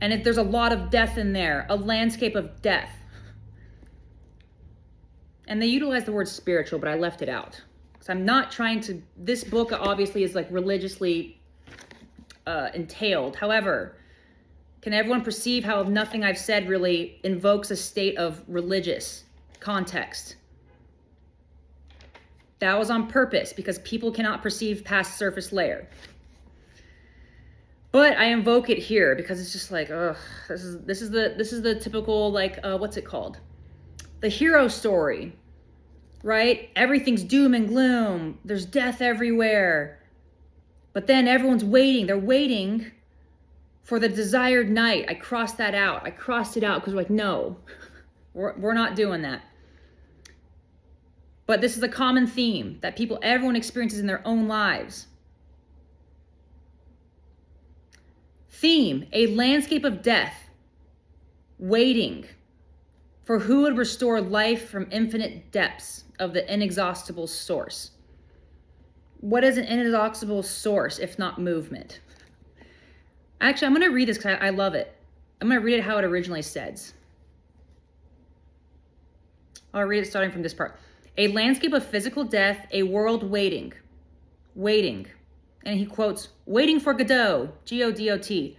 And there's a lot of death in there, a landscape of death. And they utilize the word spiritual, but I left it out. So I'm not trying to, this book obviously is like religiously entailed. However, can everyone perceive how nothing I've said really invokes a state of religious context? That was on purpose because people cannot perceive past surface layer. But I invoke it here because it's just like, ugh, this is the typical, like, what's it called? The hero story, right? Everything's doom and gloom. There's death everywhere. But then everyone's waiting. They're waiting for the desired night. I crossed that out. I crossed it out because we're like, no, we're not doing that. But this is a common theme that everyone experiences in their own lives. Theme, a landscape of death, waiting for who would restore life from infinite depths of the inexhaustible source. What is an inexhaustible source if not movement? Actually, I'm going to read this because I love it. I'm going to read it how it originally says. I'll read it starting from this part. A landscape of physical death, a world waiting. And he quotes, waiting for Godot, G-O-D-O-T,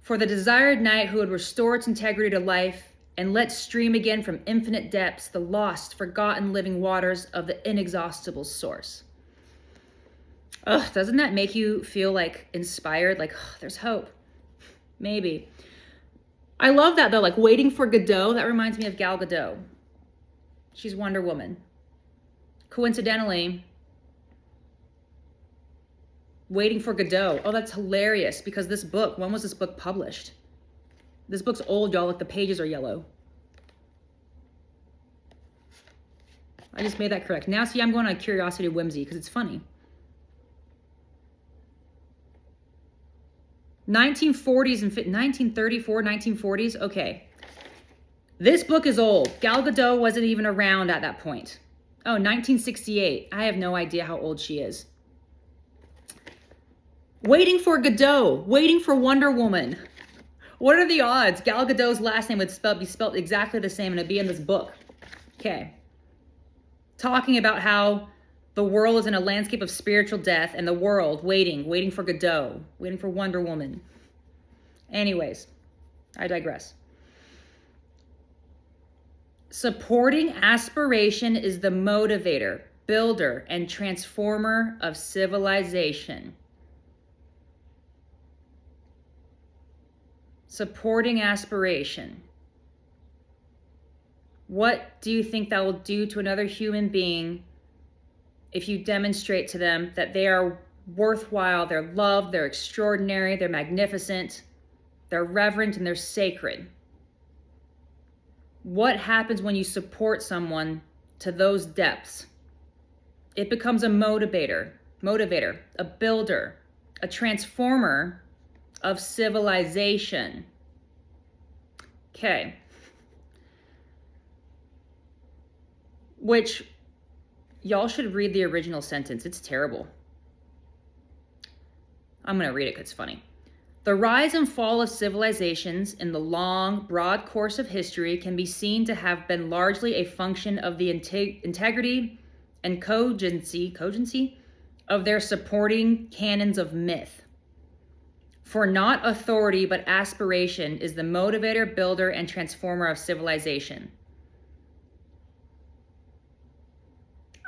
for the desired night who would restore its integrity to life and let stream again from infinite depths the lost, forgotten living waters of the inexhaustible source. Ugh, doesn't that make you feel like inspired? Like, oh, there's hope. Maybe. I love that though, like waiting for Godot. That reminds me of Gal Gadot. She's Wonder Woman. Coincidentally, waiting for Godot. Oh, that's hilarious because this book, when was this book published? This book's old, y'all. Like the pages are yellow. I just made that correct. Now, see, I'm going on curiosity whimsy because it's funny. 1940s and 1934, 1940s. Okay. This book is old. Gal Gadot wasn't even around at that point. Oh, 1968. I have no idea how old she is. Waiting for Godot. Waiting for Wonder Woman. What are the odds? Gal Gadot's last name would be spelled exactly the same and it'd be in this book. Okay. Talking about how the world is in a landscape of spiritual death and the world waiting for Godot, waiting for Wonder Woman. Anyways, I digress. Supporting aspiration is the motivator, builder, and transformer of civilization. Supporting aspiration. What do you think that will do to another human being if you demonstrate to them that they are worthwhile, they're loved, they're extraordinary, they're magnificent, they're reverent, and they're sacred? What happens when you support someone to those depths? It becomes a motivator, a builder, a transformer of civilization. Okay. Which, y'all should read the original sentence. It's terrible. I'm going to read it because it's funny. The rise and fall of civilizations in the long, broad course of history can be seen to have been largely a function of the integrity and cogency of their supporting canons of myth. For not authority, but aspiration is the motivator, builder, and transformer of civilization.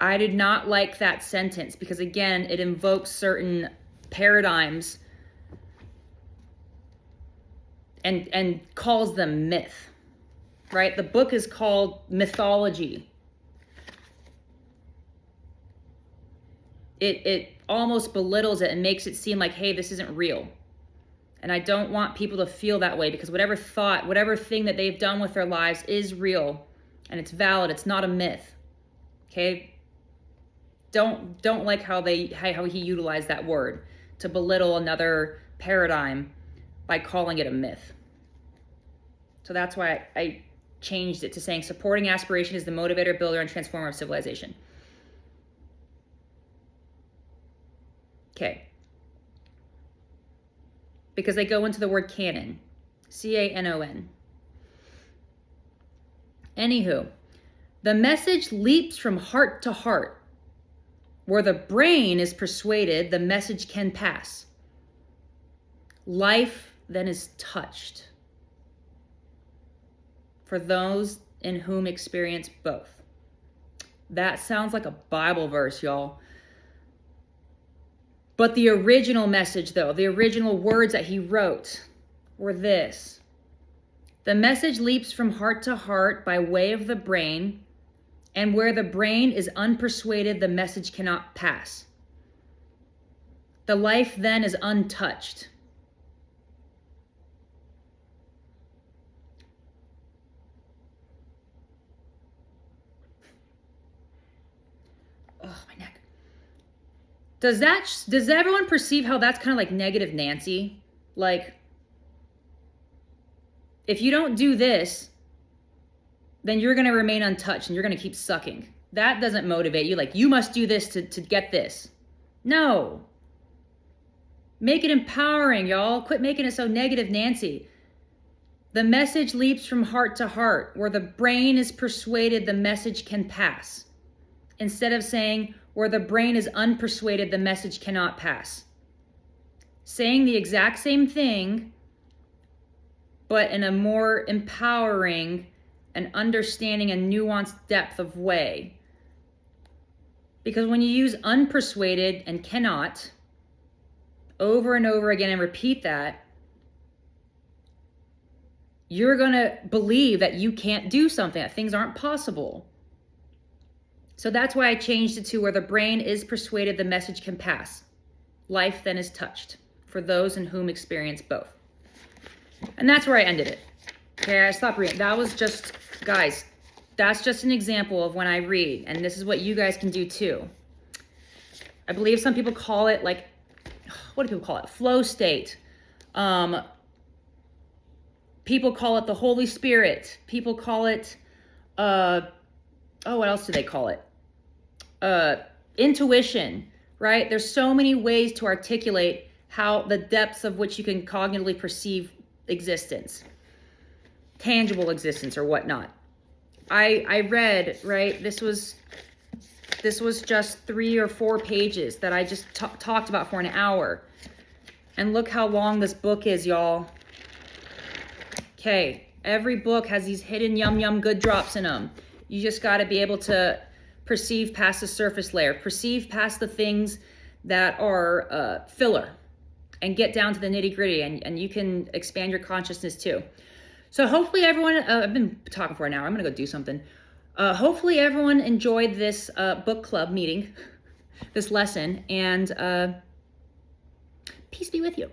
I did not like that sentence because, again, it invokes certain paradigms and calls them myth, right? The book is called Mythology. It almost belittles it and makes it seem like, hey, this isn't real. And I don't want people to feel that way because whatever thought, whatever thing that they've done with their lives is real and it's valid. It's not a myth. Okay? Don't like how he utilized that word to belittle another paradigm by calling it a myth. So that's why I changed it to saying supporting aspiration is the motivator, builder, and transformer of civilization. Okay. Because they go into the word canon. C-A-N-O-N. Anywho, the message leaps from heart to heart. Where the brain is persuaded, the message can pass. Life then is touched. For those in whom experience both. That sounds like a Bible verse, y'all. But the original message, though, the original words that he wrote were this. The message leaps from heart to heart by way of the brain, and where the brain is unpersuaded, the message cannot pass. The life then is untouched. Oh, my neck. Does everyone perceive how that's kind of like negative Nancy? Like, if you don't do this, then you're going to remain untouched and you're going to keep sucking. That doesn't motivate you. Like, you must do this to get this. No. Make it empowering, y'all. Quit making it so negative Nancy. The message leaps from heart to heart. Where the brain is persuaded, the message can pass. Instead of saying, where the brain is unpersuaded, the message cannot pass. Saying the exact same thing, but in a more empowering and understanding and nuanced depth of way. Because when you use unpersuaded and cannot over and over again and repeat that, you're going to believe that you can't do something, that things aren't possible. So that's why I changed it to where the brain is persuaded, the message can pass. Life then is touched for those in whom experience both. And that's where I ended it. Okay, I stopped reading. That was just, guys, that's just an example of when I read. And this is what you guys can do too. I believe some people call it like, what do people call it? Flow state. People call it the Holy Spirit. People call it, what else do they call it? Intuition, right? There's so many ways to articulate how the depths of which you can cognitively perceive existence, tangible existence or whatnot. I read, right? This was just 3 or 4 pages that I just talked about for an hour. And look how long this book is, y'all. Okay, every book has these hidden yum good drops in them. You just got to be able to perceive past the surface layer, perceive past the things that are filler, and get down to the nitty gritty, and you can expand your consciousness too. So hopefully everyone, I've been talking for an hour, I'm gonna go do something. Hopefully everyone enjoyed this book club meeting, this lesson, and peace be with you.